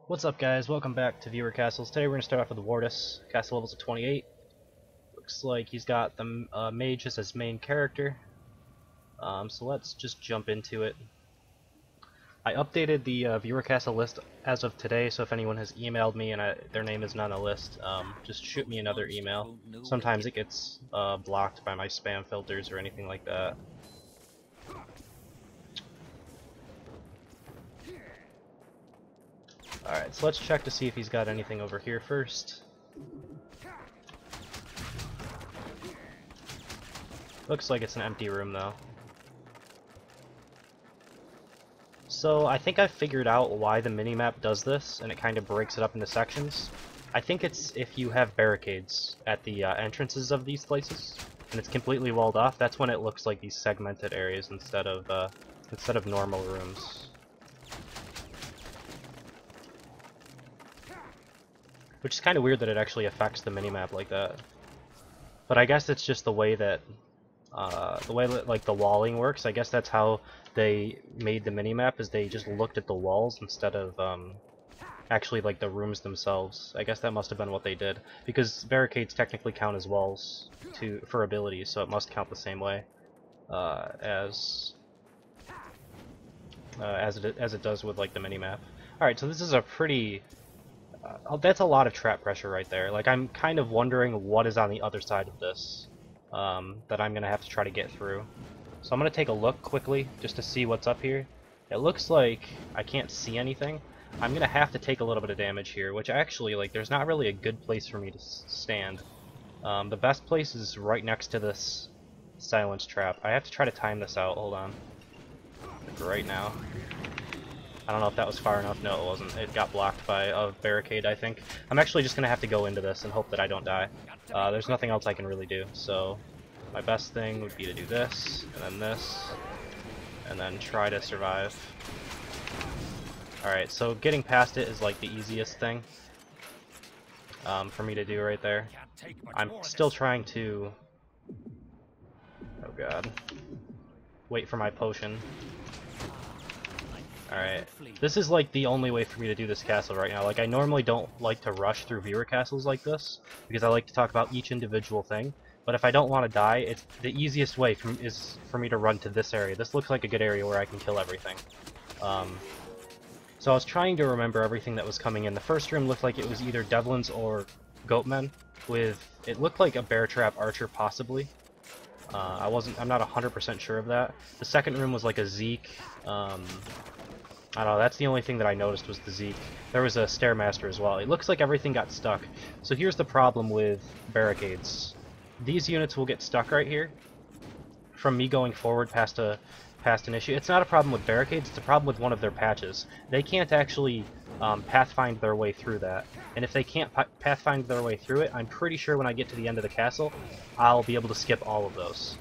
What's up, guys? Welcome back to Viewer Castles. Today we're going to start off with the Wardis. Castle levels of 28. Looks like he's got the mage as his main character. So let's just jump into it. I updated the Viewer Castle list as of today, so if anyone has emailed me and their name isn't on the list, just shoot me another email. Sometimes it gets blocked by my spam filters or anything like that. Alright, so let's check to see if he's got anything over here first. Looks like it's an empty room though. So I think I've figured out why the minimap does this, and it kind of breaks it up into sections. I think it's if you have barricades at the entrances of these places, and it's completely walled off, that's when it looks like these segmented areas instead of normal rooms. Which is kind of weird that it actually affects the minimap like that. But I guess it's just the way that like the walling works. I guess that's how they made the minimap, is they just looked at the walls instead of actually like the rooms themselves. I guess that must have been what they did, because barricades technically count as walls for abilities, so it must count the same way as it does with like the minimap. All right, so this is a pretty that's a lot of trap pressure right there. Like, I'm kind of wondering what is on the other side of this that I'm gonna have to try to get through. So I'm gonna take a look quickly just to see what's up here. It looks like I can't see anything. I'm gonna have to take a little bit of damage here, which actually, like, there's not really a good place for me to stand. The best place is right next to this silence trap. I have to try to time this out. Hold on. Like right now. I don't know if that was far enough. No, it wasn't. It got blocked by a barricade, I think. I'm actually just going to have to go into this and hope that I don't die. There's nothing else I can really do, so my best thing would be to do this, and then try to survive. Alright, so getting past it is like the easiest thing for me to do right there. I'm still trying to... oh god. Wait for my potion. Alright, this is like the only way for me to do this castle right now. Like, I normally don't like to rush through viewer castles like this, because I like to talk about each individual thing, but if I don't want to die, it's the easiest way is for me to run to this area. This looks like a good area where I can kill everything. So I was trying to remember everything that was coming in. The first room looked like it was either Devlins or Goatmen, it looked like a bear trap archer possibly. I'm not 100% sure of that. The second room was like a Zeke, I don't know, that's the only thing that I noticed was the Zeke. There was a Stairmaster as well. It looks like everything got stuck. So here's the problem with barricades. These units will get stuck right here from me going forward past an issue. It's not a problem with barricades, it's a problem with one of their patches. They can't actually pathfind their way through that. And if they can't pathfind their way through it, I'm pretty sure when I get to the end of the castle, I'll be able to skip all of those.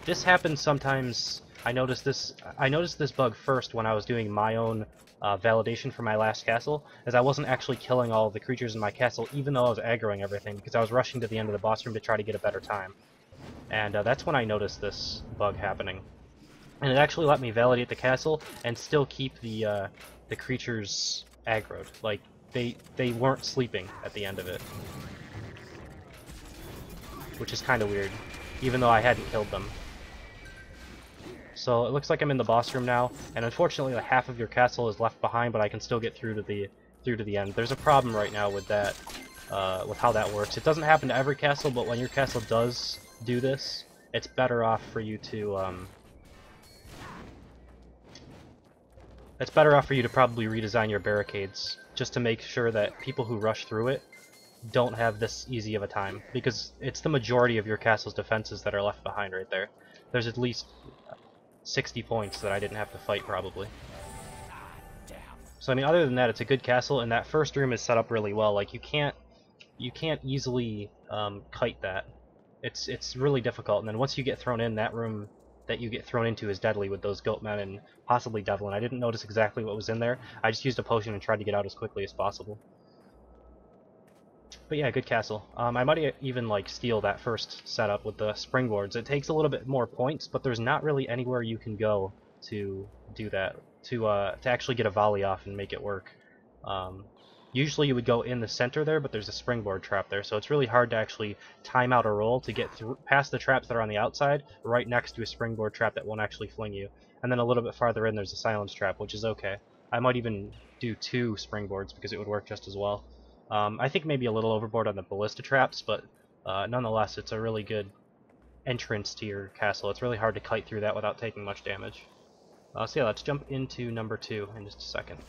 This happens sometimes. I noticed this bug first when I was doing my own validation for my last castle, as I wasn't actually killing all of the creatures in my castle, even though I was aggroing everything, because I was rushing to the end of the boss room to try to get a better time. And that's when I noticed this bug happening. And it actually let me validate the castle and still keep the creatures aggroed. Like, they weren't sleeping at the end of it. Which is kind of weird, even though I hadn't killed them. So it looks like I'm in the boss room now, and unfortunately half of your castle is left behind, but I can still get through to the end. There's a problem right now with that, with how that works. It doesn't happen to every castle, but when your castle does do this, it's better off for you to probably redesign your barricades, just to make sure that people who rush through it don't have this easy of a time, because it's the majority of your castle's defenses that are left behind right there. There's at least 60 points that I didn't have to fight, probably. So I mean, other than that, it's a good castle, and that first room is set up really well. Like, you can't easily kite that. It's really difficult, and then once you get thrown in, that room that you get thrown into is deadly with those Goatmen and possibly Devlin. I didn't notice exactly what was in there. I just used a potion and tried to get out as quickly as possible. But yeah, good castle. I might even like steal that first setup with the springboards. It takes a little bit more points, but there's not really anywhere you can go to do that. to actually get a volley off and make it work. Usually you would go in the center there, but there's a springboard trap there, so it's really hard to actually time out a roll to get through past the traps that are on the outside, right next to a springboard trap that won't actually fling you. And then a little bit farther in there's a silence trap, which is okay. I might even do 2 springboards because it would work just as well. I think maybe a little overboard on the ballista traps, but nonetheless it's a really good entrance to your castle. It's really hard to kite through that without taking much damage. So yeah, let's jump into number 2 in just a second.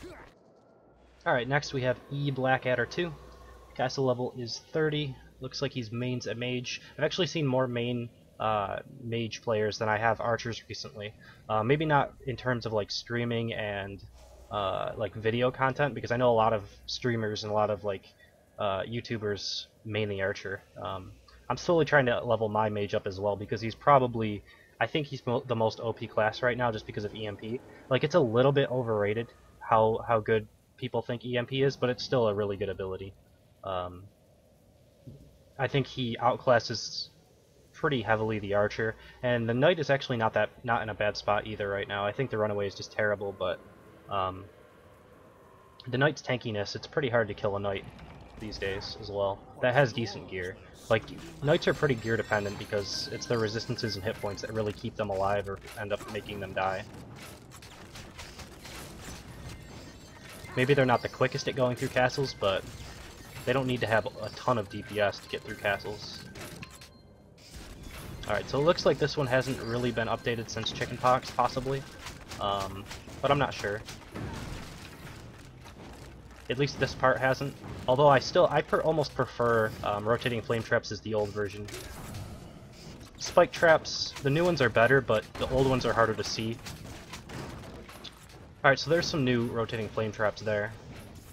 Alright, next we have E Blackadder 2. Castle level is 30. Looks like he's mains a mage. I've actually seen more main mage players than I have archers recently. Maybe not in terms of like streaming and like video content, because I know a lot of streamers and a lot of like YouTubers main the archer. I'm slowly trying to level my mage up as well, because he's probably, I think he's the most OP class right now just because of EMP. Like, it's a little bit overrated how good people think EMP is, but it's still a really good ability. I think he outclasses pretty heavily the archer, and the knight is actually not in a bad spot either right now. I think the runaway is just terrible, but the knight's tankiness, it's pretty hard to kill a knight these days as well. That has decent gear. Like, knights are pretty gear dependent because it's their resistances and hit points that really keep them alive or end up making them die. Maybe they're not the quickest at going through castles, but they don't need to have a ton of DPS to get through castles. Alright, so it looks like this one hasn't really been updated since chickenpox, possibly. But I'm not sure. At least this part hasn't. Although I almost prefer rotating flame traps as the old version. Spike traps, the new ones are better, but the old ones are harder to see. Alright, so there's some new rotating flame traps there.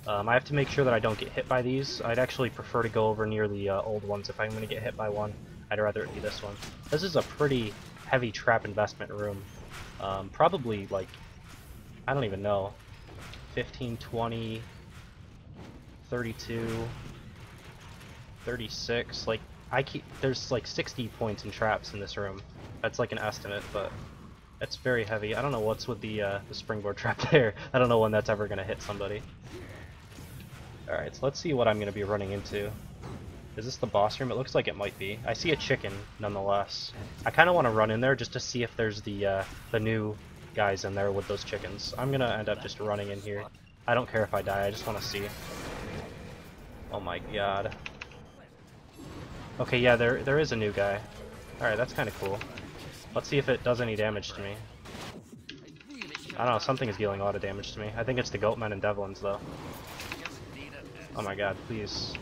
I have to make sure that I don't get hit by these. I'd actually prefer to go over near the old ones. If I'm going to get hit by one, I'd rather it be this one. This is a pretty heavy trap investment room. Probably, like, I don't even know, 15, 20, 32, 36, like, there's like 60 points in traps in this room. That's like an estimate, but it's very heavy. I don't know what's with the springboard trap there. I don't know when that's ever going to hit somebody. Alright, so let's see what I'm going to be running into. Is this the boss room? It looks like it might be. I see a chicken, nonetheless. I kind of want to run in there just to see if there's the new guys in there with those chickens. I'm going to end up just running in here. I don't care if I die, I just want to see. Oh my god. Okay, yeah, there is a new guy. Alright, that's kind of cool. Let's see if it does any damage to me. I don't know, something is dealing a lot of damage to me. I think it's the goatmen and devlins, though. Oh my god, please.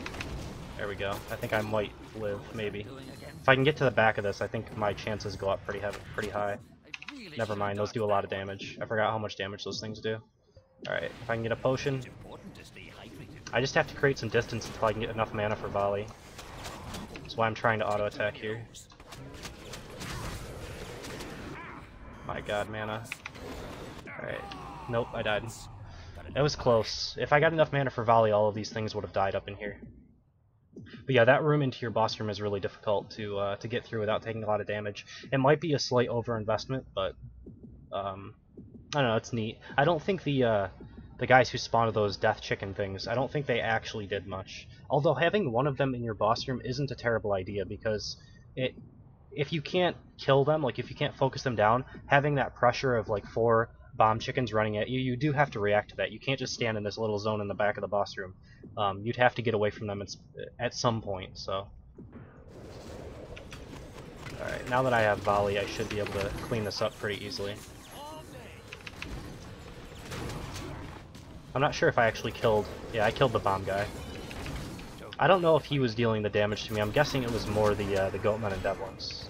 There we go. I think I might live, maybe. If I can get to the back of this, I think my chances go up pretty high. Never mind, those do a lot of damage. I forgot how much damage those things do. Alright, if I can get a potion. I just have to create some distance until I can get enough mana for volley. That's why I'm trying to auto-attack here. My god, mana. Alright. Nope, I died. It was close. If I got enough mana for volley, all of these things would have died up in here. But yeah, that room into your boss room is really difficult to get through without taking a lot of damage. It might be a slight overinvestment, but I don't know, it's neat. I don't think the guys who spawned those death chicken things, I don't think they actually did much. Although having one of them in your boss room isn't a terrible idea, because if you can't kill them, like if you can't focus them down, having that pressure of like 4 bomb chickens running at you, you do have to react to that. You can't just stand in this little zone in the back of the boss room. You'd have to get away from them at some point, so. Alright, now that I have volley, I should be able to clean this up pretty easily. I'm not sure if I actually killed... Yeah, I killed the bomb guy. I don't know if he was dealing the damage to me. I'm guessing it was more the goatmen and devlins.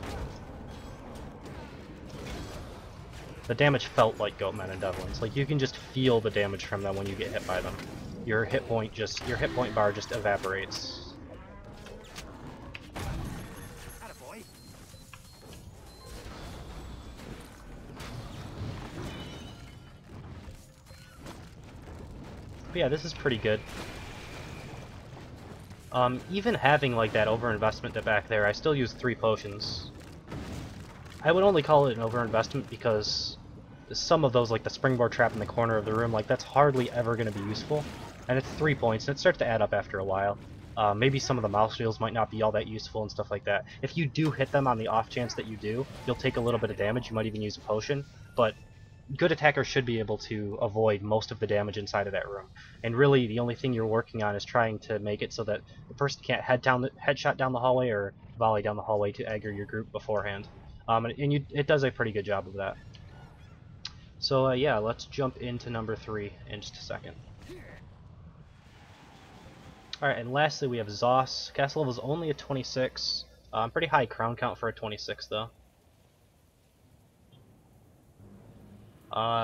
The damage felt like goatmen and devlins. Like, you can just feel the damage from them when you get hit by them. Your hit point bar just evaporates. But yeah, this is pretty good. Even having like that overinvestment back there, I still use 3 potions. I would only call it an overinvestment because some of those, like the springboard trap in the corner of the room, like that's hardly ever going to be useful. And it's 3 points, and it starts to add up after a while. Maybe some of the mouse wheels might not be all that useful and stuff like that. If you do hit them on the off chance that you do, you'll take a little bit of damage. You might even use a potion, but good attackers should be able to avoid most of the damage inside of that room. And really, the only thing you're working on is trying to make it so that the person can't headshot down the hallway or volley down the hallway to aggro your group beforehand. It does a pretty good job of that. So yeah, let's jump into number 3 in just a second. Alright, and lastly we have Zauce. Castle level is only a 26. Pretty high crown count for a 26 though.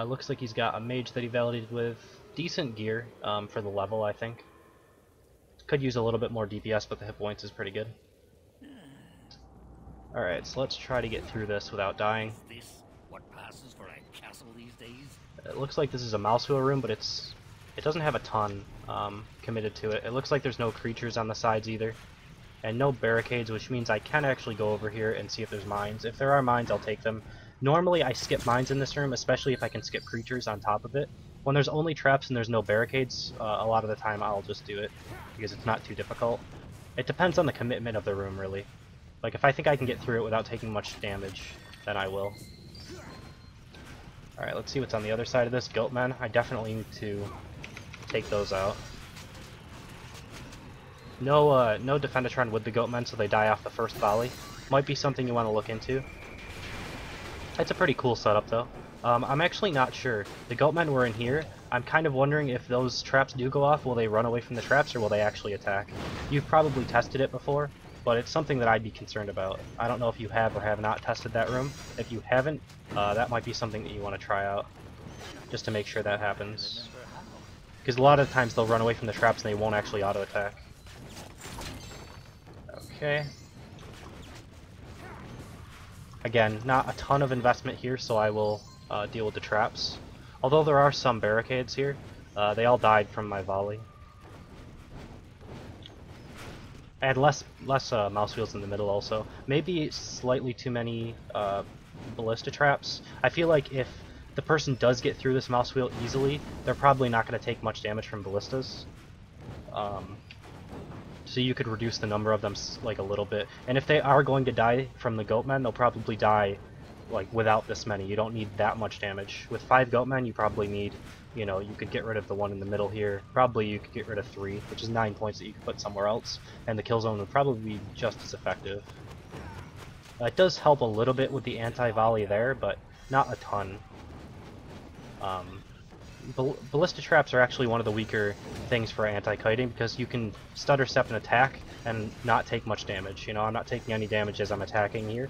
Looks like he's got a mage that he validated with. Decent gear for the level, I think. Could use a little bit more DPS, but the hit points is pretty good. Alright, so let's try to get through this without dying. It looks like this is a mouse wheel room, but it doesn't have a ton committed to it. It looks like there's no creatures on the sides either. And no barricades, which means I can actually go over here and see if there's mines. If there are mines, I'll take them. Normally I skip mines in this room, especially if I can skip creatures on top of it. When there's only traps and there's no barricades, a lot of the time I'll just do it, because it's not too difficult. It depends on the commitment of the room, really. Like, if I think I can get through it without taking much damage, then I will. Alright, let's see what's on the other side of this. Goatmen, I definitely need to take those out. No Defendatron with the Goatmen, so they die off the first volley. Might be something you want to look into. It's a pretty cool setup, though. I'm actually not sure. The Goatmen were in here. I'm kind of wondering if those traps do go off, will they run away from the traps, or will they actually attack? You've probably tested it before, but it's something that I'd be concerned about. I don't know if you have or have not tested that room. If you haven't, that might be something that you want to try out, just to make sure that happens. Because a lot of times they'll run away from the traps and they won't actually auto-attack. Okay. Again, not a ton of investment here, so I will deal with the traps. Although there are some barricades here, they all died from my volley. I had less mouse wheels in the middle also. Maybe slightly too many ballista traps. I feel like if the person does get through this mouse wheel easily, they're probably not going to take much damage from ballistas. So you could reduce the number of them like a little bit. And if they are going to die from the Goatmen, they'll probably die like without this many. You don't need that much damage. With 5 Goatmen, you probably need, you know, you could get rid of the one in the middle here. Probably you could get rid of 3, which is 9 points that you could put somewhere else, and the kill zone would probably be just as effective. It does help a little bit with the anti-volley there, but not a ton. Ballista traps are actually one of the weaker things for anti-kiting, because you can stutter step an attack and not take much damage. You know, I'm not taking any damage as I'm attacking here.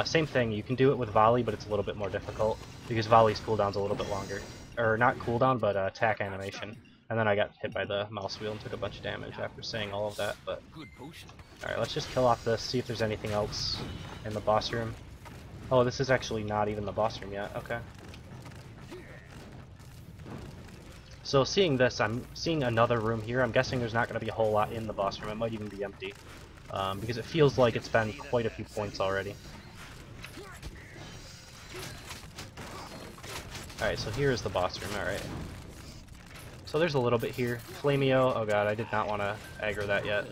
Same thing, you can do it with volley, but it's a little bit more difficult, because volley's cooldown's a little bit longer. Or not cooldown, but attack animation. And then I got hit by the mouse wheel and took a bunch of damage after saying all of that, but... Alright, let's just kill off this, see if there's anything else in the boss room. Oh, this is actually not even the boss room yet, okay. So seeing this, I'm seeing another room here. I'm guessing there's not going to be a whole lot in the boss room. It might even be empty. Because it feels like it's been quite a few points already. Alright, so here is the boss room, alright. So there's a little bit here. Flameo, oh god, I did not want to aggro that yet.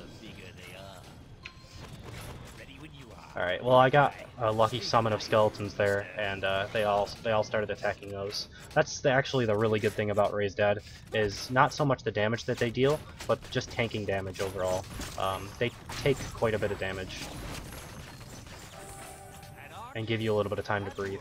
Alright, well I got a lucky summon of skeletons there, and they all started attacking those. That's actually the really good thing about Raised Dead, is not so much the damage that they deal, but just tanking damage overall. They take quite a bit of damage, and give you a little bit of time to breathe.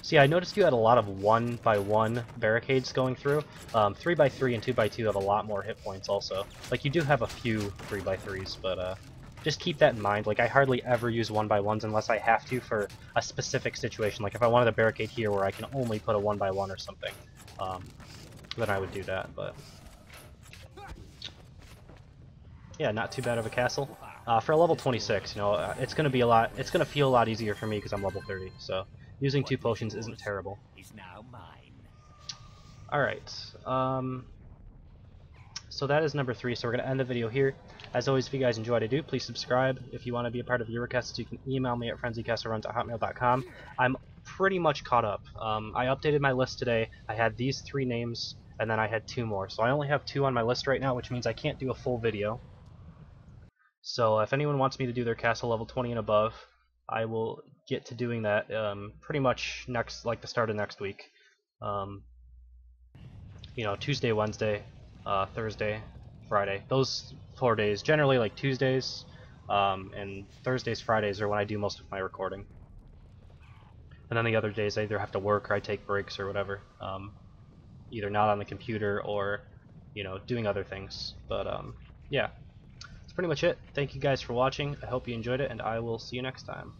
See, I noticed you had a lot of 1x1 barricades going through. 3x3 and 2x2 have a lot more hit points also. Like, you do have a few 3x3s, but just keep that in mind. Like, I hardly ever use 1x1s unless I have to for a specific situation. Like, if I wanted a barricade here where I can only put a 1x1 or something, then I would do that, but... Yeah, not too bad of a castle. For a level 26, you know, it's gonna feel a lot easier for me because I'm level 30, so... Using 2 potions isn't terrible. so that is number 3. So we're going to end the video here. As always, if you guys enjoy what I do, please subscribe. If you want to be a part of your requests, you can email me at frenzycastleruns@hotmail.com. I'm pretty much caught up. I updated my list today. I had these 3 names, and then I had 2 more. So I only have 2 on my list right now, which means I can't do a full video. So if anyone wants me to do their castle level 20 and above, I will get to doing that pretty much next, like the start of next week. You know, Tuesday, Wednesday, Thursday, Friday. Those 4 days, generally like Tuesdays, and Thursdays, Fridays are when I do most of my recording. And then the other days I either have to work or I take breaks or whatever. Either not on the computer or, you know, doing other things. But yeah, that's pretty much it. Thank you guys for watching. I hope you enjoyed it, and I will see you next time.